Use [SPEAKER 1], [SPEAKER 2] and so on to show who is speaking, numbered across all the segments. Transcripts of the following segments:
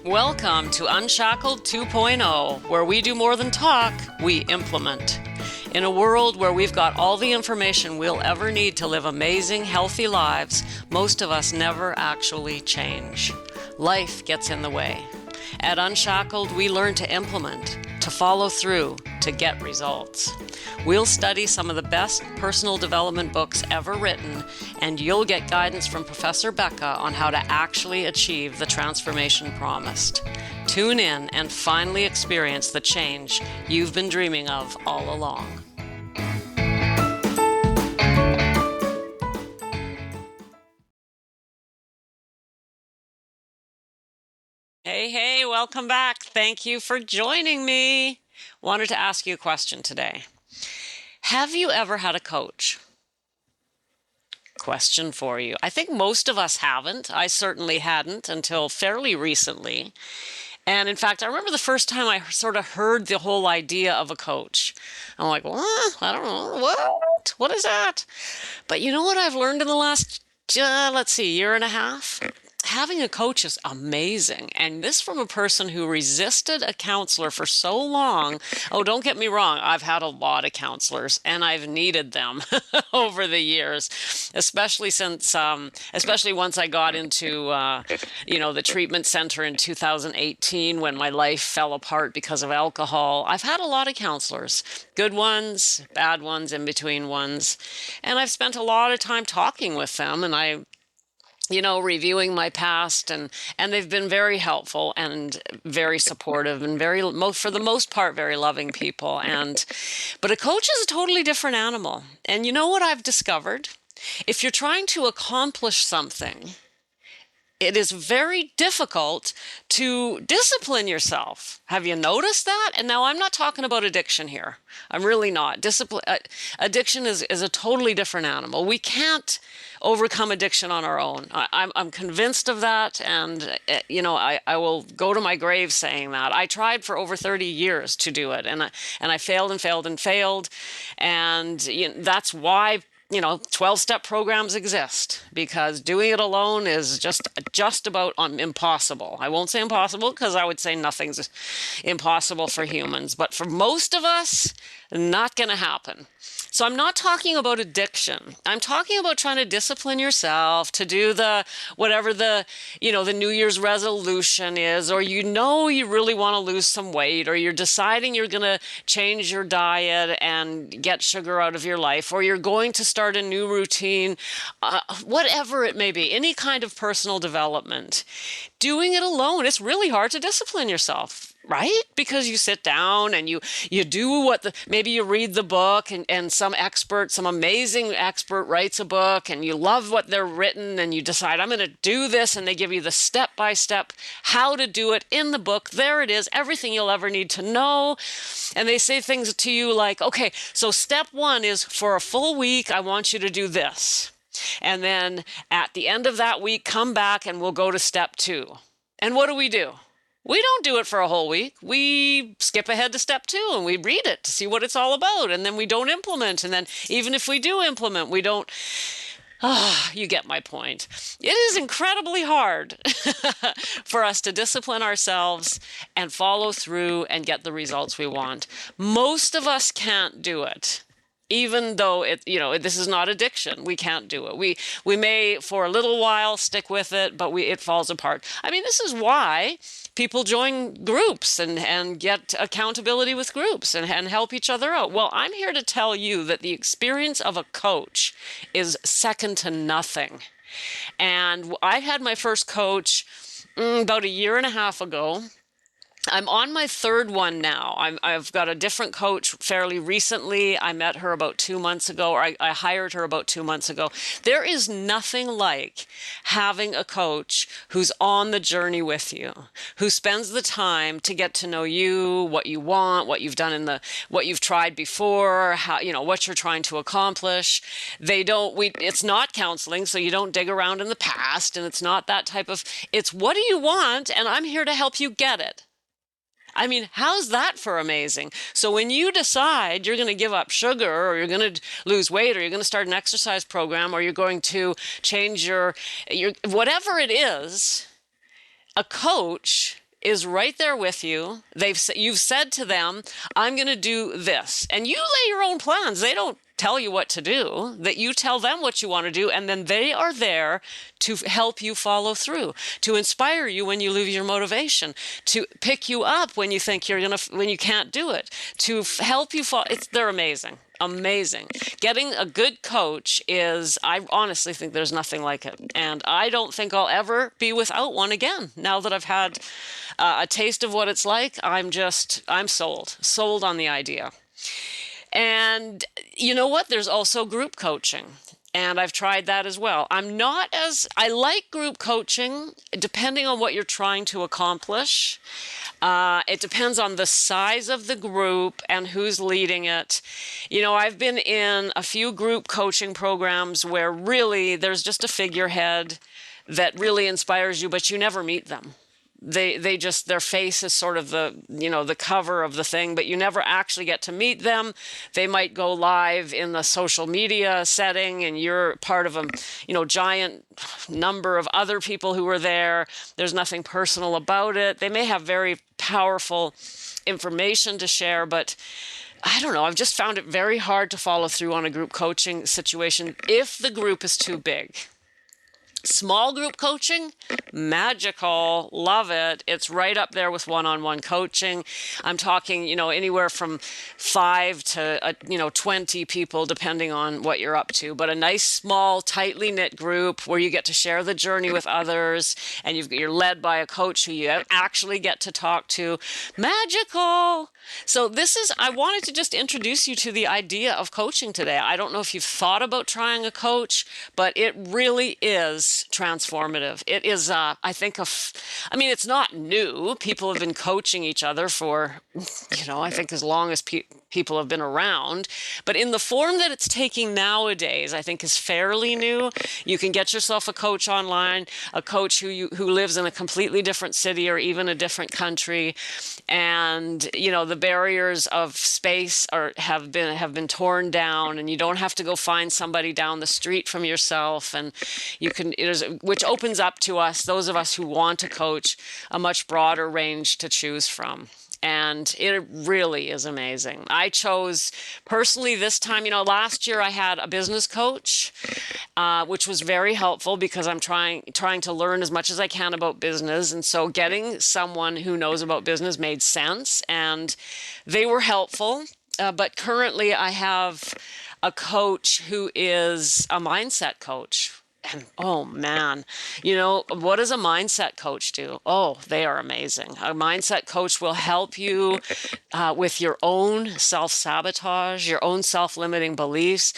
[SPEAKER 1] Welcome to Unshackled 2.0, where we do more than talk, we implement. In a world where we've got all the information we'll ever need to live amazing, healthy lives, most of us never actually change. Life gets in the way. At Unshackled, we learn to implement, to follow through, to get results. We'll study some of the best personal development books ever written, and you'll get guidance from Professor Becca on how to actually achieve the transformation promised. Tune in and finally experience the change you've been dreaming of all along. Hey, welcome back. Thank you for joining me. Wanted to ask you a question today. Have you ever had a coach? Question for you. I think most of us haven't. I certainly hadn't until fairly recently. And in fact, I remember the first time I sort of heard the whole idea of a coach. I'm like, what? I don't know. What? What is that? But you know what I've learned in the last, year and a half? Having a coach is amazing. And this from a person who resisted a counselor for so long. Oh, don't get me wrong. I've had a lot of counselors and I've needed them over the years, especially once I got into, the treatment center in 2018 when my life fell apart because of alcohol. I've had a lot of counselors, good ones, bad ones, in between ones. And I've spent a lot of time talking with them, and reviewing my past, and they've been very helpful and very supportive and for the most part, very loving people. But a coach is a totally different animal. And you know what I've discovered? If you're trying to accomplish something, it is very difficult to discipline yourself. Have you noticed that? And now I'm not talking about addiction here. I'm really not. Addiction is a totally different animal. We can't overcome addiction on our own. I'm convinced of that, and I will go to my grave saying that. I tried for over 30 years to do it, and I failed and failed and failed, and that's why 12-step programs exist, because doing it alone is just about impossible. I won't say impossible, because I would say nothing's impossible for humans, but for most of us, not going to happen. So I'm not talking about addiction. I'm talking about trying to discipline yourself to do whatever the New Year's resolution is, or you really want to lose some weight, or you're deciding you're going to change your diet and get sugar out of your life, or you're going to start a new routine, whatever it may be, any kind of personal development. Doing it alone, it's really hard to discipline yourself. Right? Because you sit down and you do maybe you read the book, and some amazing expert writes a book, and you love what they're written, and you decide, I'm going to do this, and they give you the step-by-step how to do it in the book. There it is, everything you'll ever need to know. And they say things to you like, okay, so step 1 is for a full week, I want you to do this. And then at the end of that week, come back and we'll go to step 2. And what do? We don't do it for a whole week. We skip ahead to step 2 and we read it to see what it's all about. And then we don't implement. And then even if we do implement, we don't. You get my point. It is incredibly hard for us to discipline ourselves and follow through and get the results we want. Most of us can't do it. Even though this is not addiction, we can't do it. We may for a little while stick with it, but it falls apart. I mean, this is why people join groups and get accountability with groups and help each other out. Well, I'm here to tell you that the experience of a coach is second to nothing. And I had my first coach about a year and a half ago. I'm on my third one now. I've got a different coach fairly recently. I met her about 2 months ago, or I hired her about 2 months ago. There is nothing like having a coach who's on the journey with you, who spends the time to get to know you, what you want, what you've done what you've tried before, how, what you're trying to accomplish. It's not counseling, so you don't dig around in the past, and it's not that type of, it's what do you want, and I'm here to help you get it. I mean, how's that for amazing? So when you decide you're going to give up sugar, or you're going to lose weight, or you're going to start an exercise program, or you're going to change your whatever it is, a coach is right there with you. You've said to them, I'm going to do this. And you lay your own plans. They don't tell you what to do, that you tell them what you want to do, and then they are there to help you follow through, to inspire you when you lose your motivation, to pick you up when you think when you can't do it, to help you fall. They're amazing. Amazing. Getting a good coach I honestly think there's nothing like it. And I don't think I'll ever be without one again. Now that I've had a taste of what it's like, I'm sold on the idea. And you know what? There's also group coaching. And I've tried that as well. I like group coaching depending on what you're trying to accomplish. It depends on the size of the group and who's leading it. I've been in a few group coaching programs where really there's just a figurehead that really inspires you, but you never meet them. Their face is sort of the cover of the thing, but you never actually get to meet them. They might go live in the social media setting and you're part of a, giant number of other people who are there. There's nothing personal about it. They may have very powerful information to share, but I don't know. I've just found it very hard to follow through on a group coaching situation if the group is too big. Small group coaching, magical, love it. It's right up there with one-on-one coaching. I'm talking, anywhere from 5 to 20 people, depending on what you're up to. But a nice, small, tightly knit group where you get to share the journey with others, and you're led by a coach who you actually get to talk to. Magical. So I wanted to just introduce you to the idea of coaching today. I don't know if you've thought about trying a coach, but it really is transformative. It is, I think, it's not new. People have been coaching each other for, I think as long as people have been around. But in the form that it's taking nowadays, I think is fairly new. You can get yourself a coach online, a coach who lives in a completely different city or even a different country. And, the barriers of space have been torn down, and you don't have to go find somebody down the street from yourself. And which opens up to us, those of us who want to coach, a much broader range to choose from. And it really is amazing. I chose personally this time, last year I had a business coach, which was very helpful because I'm trying to learn as much as I can about business. And so getting someone who knows about business made sense, and they were helpful. But currently I have a coach who is a mindset coach. And oh man, what does a mindset coach do? Oh, they are amazing. A mindset coach will help you with your own self-sabotage, your own self-limiting beliefs.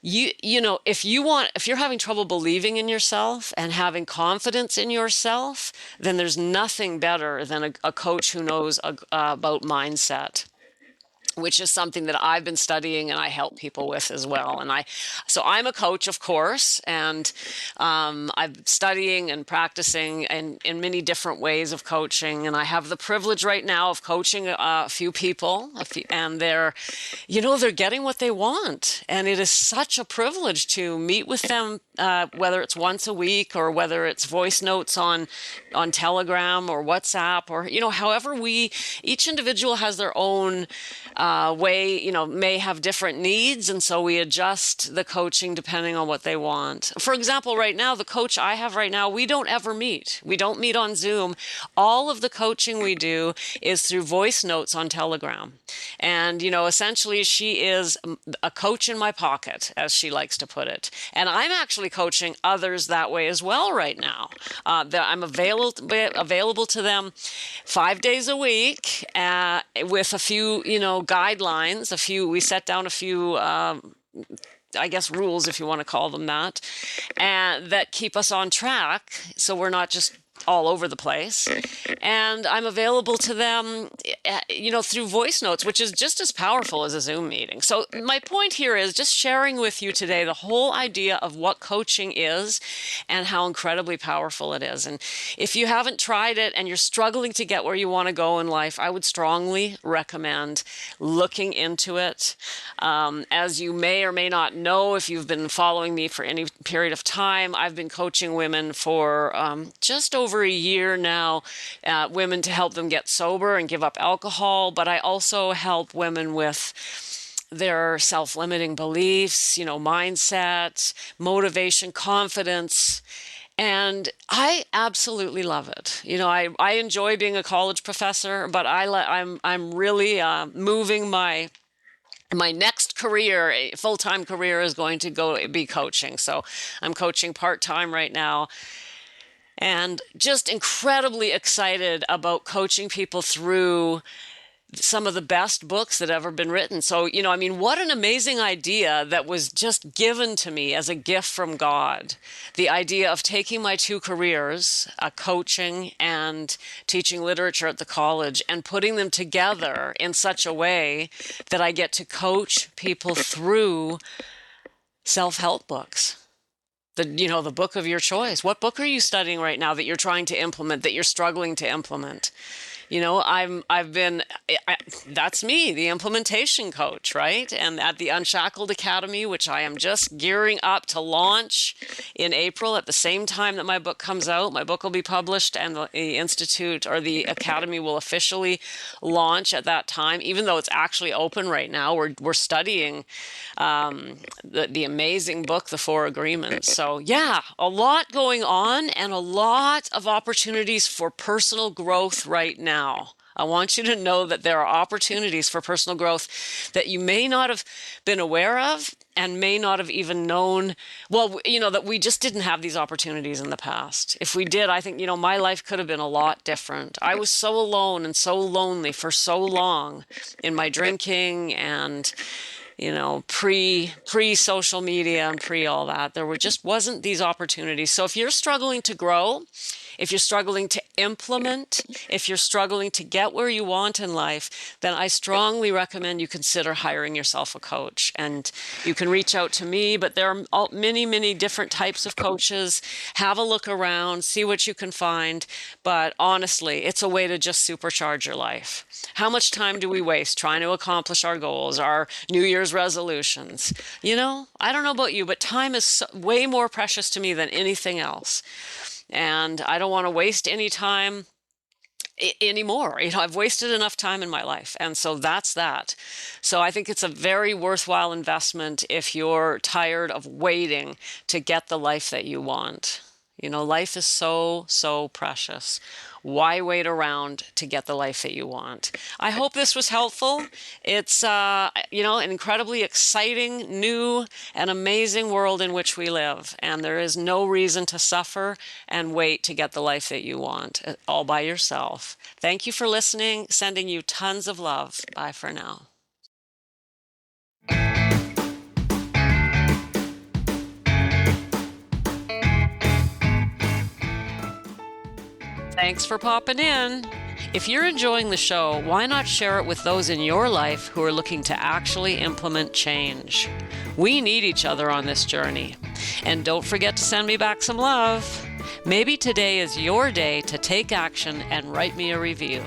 [SPEAKER 1] If you're having trouble believing in yourself and having confidence in yourself, then there's nothing better than a coach who knows about mindset, which is something that I've been studying and I help people with as well. And so I'm a coach, of course, and I'm studying and practicing in many different ways of coaching. And I have the privilege right now of coaching a few people, and they're getting what they want. And it is such a privilege to meet with them, whether it's once a week or whether it's voice notes on Telegram or WhatsApp or, however each individual has their own way, may have different needs. And so we adjust the coaching depending on what they want. For example, right now, the coach I have right now, we don't ever meet. We don't meet on Zoom. All of the coaching we do is through voice notes on Telegram. And, essentially she is a coach in my pocket, as she likes to put it. And I'm actually coaching others that way as well right now. I'm available to them 5 days a week with a few, guidelines. We set down a few, rules, if you want to call them that, and that keep us on track. So we're not just all over the place. And I'm available to them, through voice notes, which is just as powerful as a Zoom meeting. So my point here is just sharing with you today the whole idea of what coaching is and how incredibly powerful it is. And if you haven't tried it and you're struggling to get where you want to go in life, I would strongly recommend looking into it. As you may or may not know, if you've been following me for any period of time, I've been coaching women for just over over a year now women to help them get sober and give up alcohol, but I also help women with their self-limiting beliefs, mindset, motivation, confidence. And I absolutely love it. I enjoy being a college professor, but I'm really moving my next career, full-time career, is going to go be coaching. So I'm coaching part-time right now, and just incredibly excited about coaching people through some of the best books that ever been written. So, what an amazing idea that was just given to me as a gift from God. The idea of taking my two careers, coaching and teaching literature at the college, and putting them together in such a way that I get to coach people through self-help books. The book of your choice. What book are you studying right now that you're trying to implement, that you're struggling to implement? That's me, the implementation coach, right? And at the Unshackled Academy, which I am just gearing up to launch in April at the same time that my book comes out. My book will be published, and the Institute or the Academy will officially launch at that time, even though it's actually open right now. We're studying the amazing book, The Four Agreements. So yeah, a lot going on and a lot of opportunities for personal growth right now. I want you to know that there are opportunities for personal growth that you may not have been aware of and may not have even known. Well, that we just didn't have these opportunities in the past. If we did, I think, my life could have been a lot different. I was so alone and so lonely for so long in my drinking and pre-social media and pre all that. There wasn't these opportunities. So if you're struggling to grow, if you're struggling to implement, if you're struggling to get where you want in life, then I strongly recommend you consider hiring yourself a coach. And you can reach out to me, but there are many, many different types of coaches. Have a look around, see what you can find. But honestly, it's a way to just supercharge your life. How much time do we waste trying to accomplish our goals, our New Year's resolutions? I don't know about you, but time is way more precious to me than anything else. And I don't want to waste any time anymore. I've wasted enough time in my life. And so that's that. So I think it's a very worthwhile investment if you're tired of waiting to get the life that you want. Life is so, so precious. Why wait around to get the life that you want? I hope this was helpful. It's, an incredibly exciting, new, and amazing world in which we live. And there is no reason to suffer and wait to get the life that you want all by yourself. Thank you for listening. Sending you tons of love. Bye for now. Thanks for popping in. If you're enjoying the show, why not share it with those in your life who are looking to actually implement change? We need each other on this journey. And don't forget to send me back some love. Maybe today is your day to take action and write me a review.